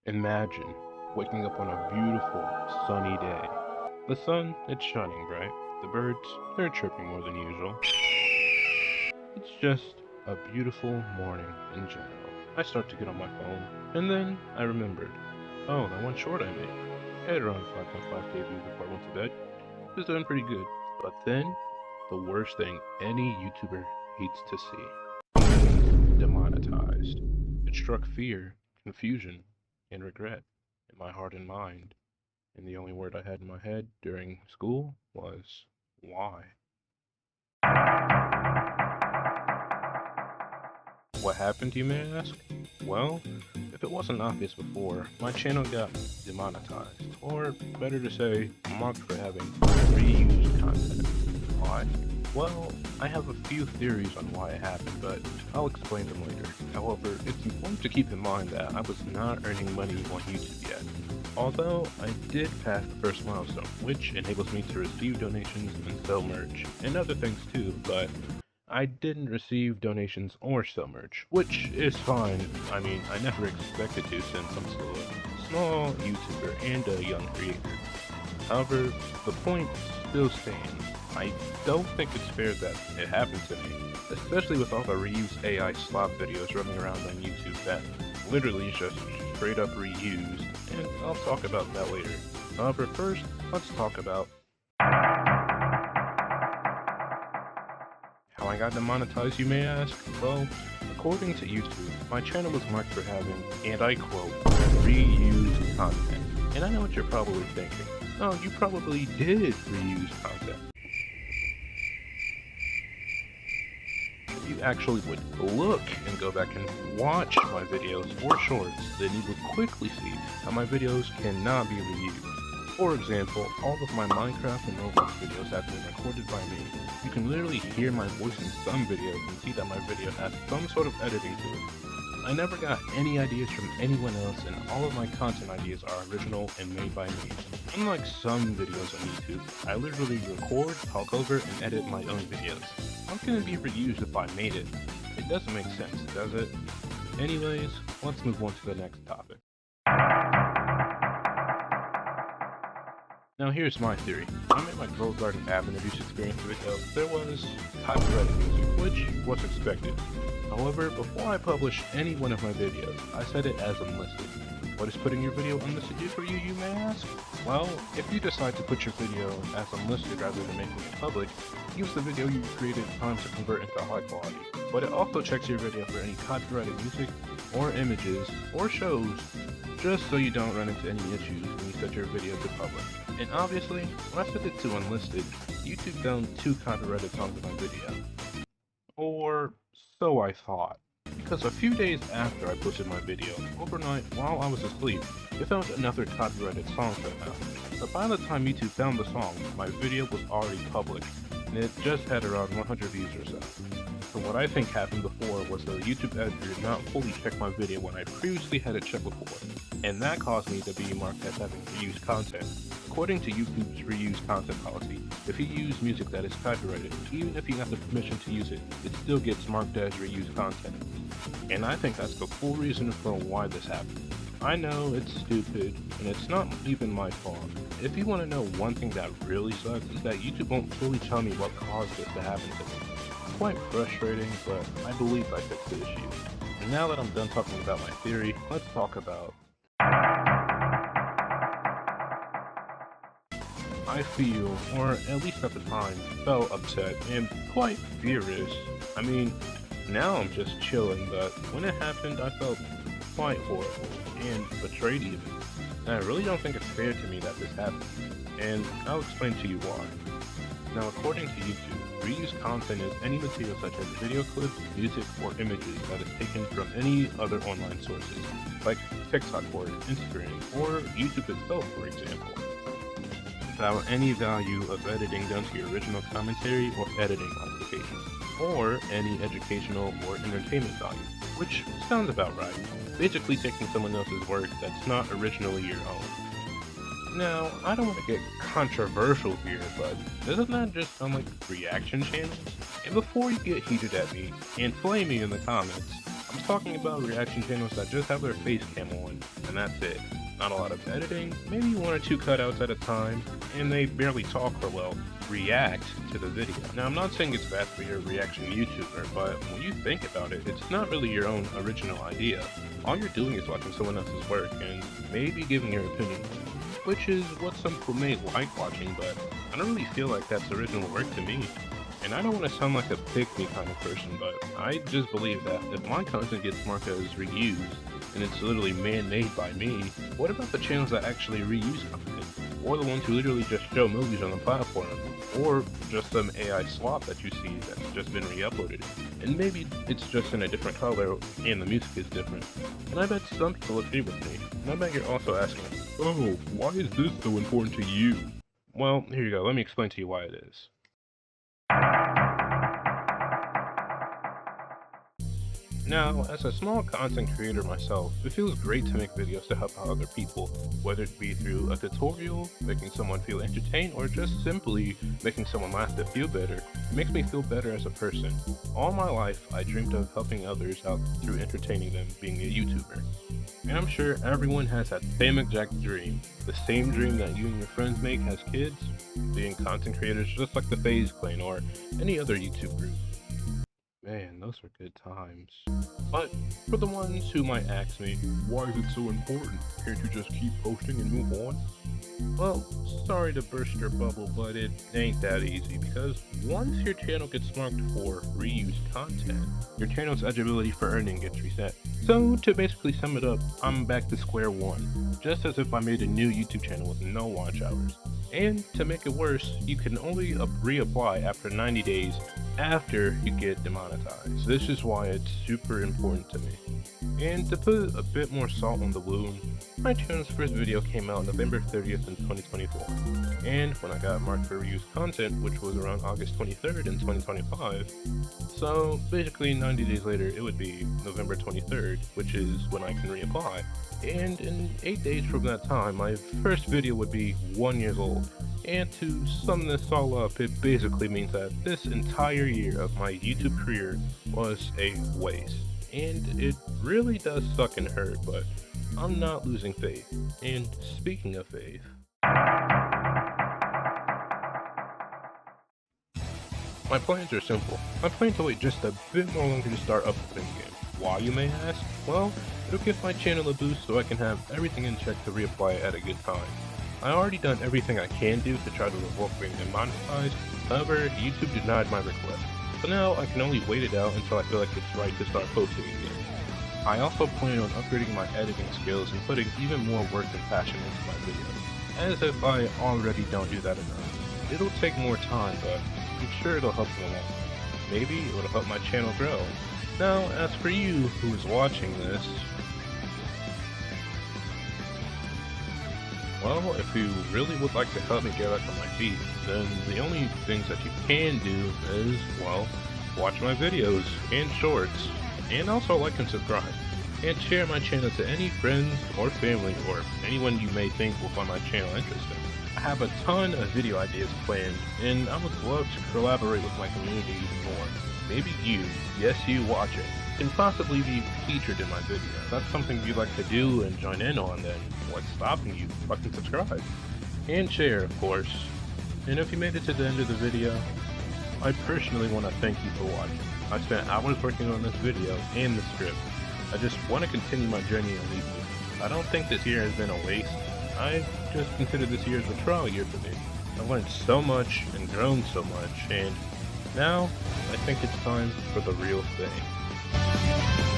Imagine waking up on a beautiful, sunny day. The sun, it's shining bright. The birds, they're chirping more than usual. It's just a beautiful morning in general. I start to get on my phone, and then I remembered, oh, that one short I made. I had around 5.5k views before I went to bed. It was doing pretty good. But then, the worst thing any YouTuber hates to see. Demonetized. It struck fear, confusion, and regret in my heart and mind, and the only word I had in my head during school was, why? What happened, you may ask? Well, if it wasn't obvious before, my channel got demonetized, or better to say, marked for having reused content. Why? Well, I have a few theories on why it happened, but I'll explain them later. However, it's important to keep in mind that I was not earning money on YouTube yet. Although, I did pass the first milestone, which enables me to receive donations and sell merch, and other things too, but I didn't receive donations or sell merch, which is fine. I mean, I never expected to since I'm still a small YouTuber and a young creator. However, the point still stands. I don't think it's fair that it happened to me, especially with all the reused AI slop videos running around on YouTube that literally is just straight up reused, and I'll talk about that later. However, first, let's talk about how I got demonetized, you may ask? Well, according to YouTube, my channel was marked for having, and I quote, reused content. And I know what you're probably thinking. Oh, you probably did reuse content. If you actually would look and go back and watch my videos or shorts, then you would quickly see how my videos cannot be reused. For example, all of my Minecraft and Roblox videos have been recorded by me. You can literally hear my voice in some videos and see that my video has some sort of editing to it. I never got any ideas from anyone else, and all of my content ideas are original and made by me. Unlike some videos on YouTube, I literally record, talk over, and edit my own videos. How can it be reused if I made it? It doesn't make sense, does it? Anyways, let's move on to the next topic. Now here's my theory. I made my Girl Garden Avenue Abuse Experience video. There was copyrighted music, which was expected. However, before I published any one of my videos, I set it as unlisted. What is putting your video unlisted do for you, you may ask? Well, if you decide to put your video as unlisted rather than making it public, it gives the video you created time to convert into high quality. But it also checks your video for any copyrighted music, or images, or shows, just so you don't run into any issues when you set your video to public. And obviously, when I set it to unlisted, YouTube found 2 copyrighted songs in my video. Or so I thought. Because a few days after I posted my video, overnight while I was asleep, it found another copyrighted song somehow. But by the time YouTube found the song, my video was already public, and it just had around 100 views or so. So what I think happened before was the YouTube editor did not fully check my video when I previously had it checked before, and that caused me to be marked as having reused content. According to YouTube's reused content policy, if you use music that is copyrighted, even if you have the permission to use it, it still gets marked as reused content. And I think that's the full reason for why this happened. I know it's stupid, and it's not even my fault. If you want to know one thing that really sucks, is that YouTube won't fully tell me what caused this to happen to me. It's quite frustrating, but I believe I fixed the issue. And now that I'm done talking about my theory, let's talk about I feel, or at least at the time, felt upset and quite furious. I mean, now I'm just chilling, but when it happened, I felt quite horrible and betrayed even. And I really don't think it's fair to me that this happened, and I'll explain to you why. Now, according to YouTube, reused content is any material such as video clips, music, or images that is taken from any other online sources, like TikTok or Instagram, or YouTube itself, for example, without any value of editing done to your original commentary or editing modifications, or any educational or entertainment value, which sounds about right. Basically taking someone else's work that's not originally your own. Now, I don't want to get controversial here, but doesn't that just sound like reaction channels? And before you get heated at me and flame me in the comments, I'm talking about reaction channels that just have their face cam on, and that's it. Not a lot of editing, maybe 1 or 2 cutouts at a time, and they barely talk or, well, react to the video. Now, I'm not saying it's bad for your reaction YouTuber, but when you think about it, it's not really your own original idea. All you're doing is watching someone else's work and maybe giving your opinion, which is what some people may like watching, but I don't really feel like that's original work to me. And I don't want to sound like a pick-me kind of person, but I just believe that if my content gets marked as reused, and it's literally man-made by me, what about the channels that actually reuse content? Or the ones who literally just show movies on the platform? Or just some AI slop that you see that's just been re-uploaded? And maybe it's just in a different color, and the music is different. And I bet some people agree with me. And I bet you're also asking, oh, why is this so important to you? Well, here you go, let me explain to you why it is. Now, as a small content creator myself, it feels great to make videos to help out other people, whether it be through a tutorial, making someone feel entertained, or just simply making someone laugh to feel better. It makes me feel better as a person. All my life, I dreamed of helping others out through entertaining them being a YouTuber. And I'm sure everyone has that same exact dream, the same dream that you and your friends make as kids, being content creators just like the FaZe Clan or any other YouTube group. Man, those were good times. But for the ones who might ask me, why is it so important? Can't you just keep posting and move on? Well, sorry to burst your bubble, but it ain't that easy, because once your channel gets marked for reused content, your channel's eligibility for earning gets reset. So to basically sum it up, I'm back to square one, just as if I made a new YouTube channel with no watch hours. And to make it worse, you can only reapply after 90 days after you get demonetized. This is why it's super important to me. And to put a bit more salt on the wound, my channel's first video came out November 30th in 2024. And when I got marked for reused content, which was around August 23rd in 2025, so basically 90 days later it would be November 23rd, which is when I can reapply. And in 8 days from that time, my first video would be 1 year old. And to sum this all up, it basically means that this entire year of my YouTube career was a waste. And it really does suck and hurt, but I'm not losing faith. And speaking of faith, my plans are simple. I plan to wait just a bit more longer to start uploading again. Why, you may ask? Well, it'll give my channel a boost so I can have everything in check to reapply at a good time. I already done everything I can do to try to avoid being demonetized, however, YouTube denied my request. So now I can only wait it out until I feel like it's right to start posting again. I also plan on upgrading my editing skills and putting even more work and passion into my videos, as if I already don't do that enough. It'll take more time, but I'm sure it'll help me along. Maybe it'll help my channel grow. Now, as for you who is watching this, well, if you really would like to help me get back on my feet, then the only things that you can do is, well, watch my videos and shorts, and also like and subscribe, and share my channel to any friends or family or anyone you may think will find my channel interesting. I have a ton of video ideas planned, and I would love to collaborate with my community even more. Maybe you, yes you watching, can possibly be featured in my video. If that's something you'd like to do and join in on, then what's stopping you? Fucking subscribe. And share, of course. And if you made it to the end of the video, I personally want to thank you for watching. I spent hours working on this video and the script. I just want to continue my journey on YouTube. I don't think this year has been a waste. I just consider this year as a trial year for me. I've learned so much and grown so much, and now I think it's time for the real thing.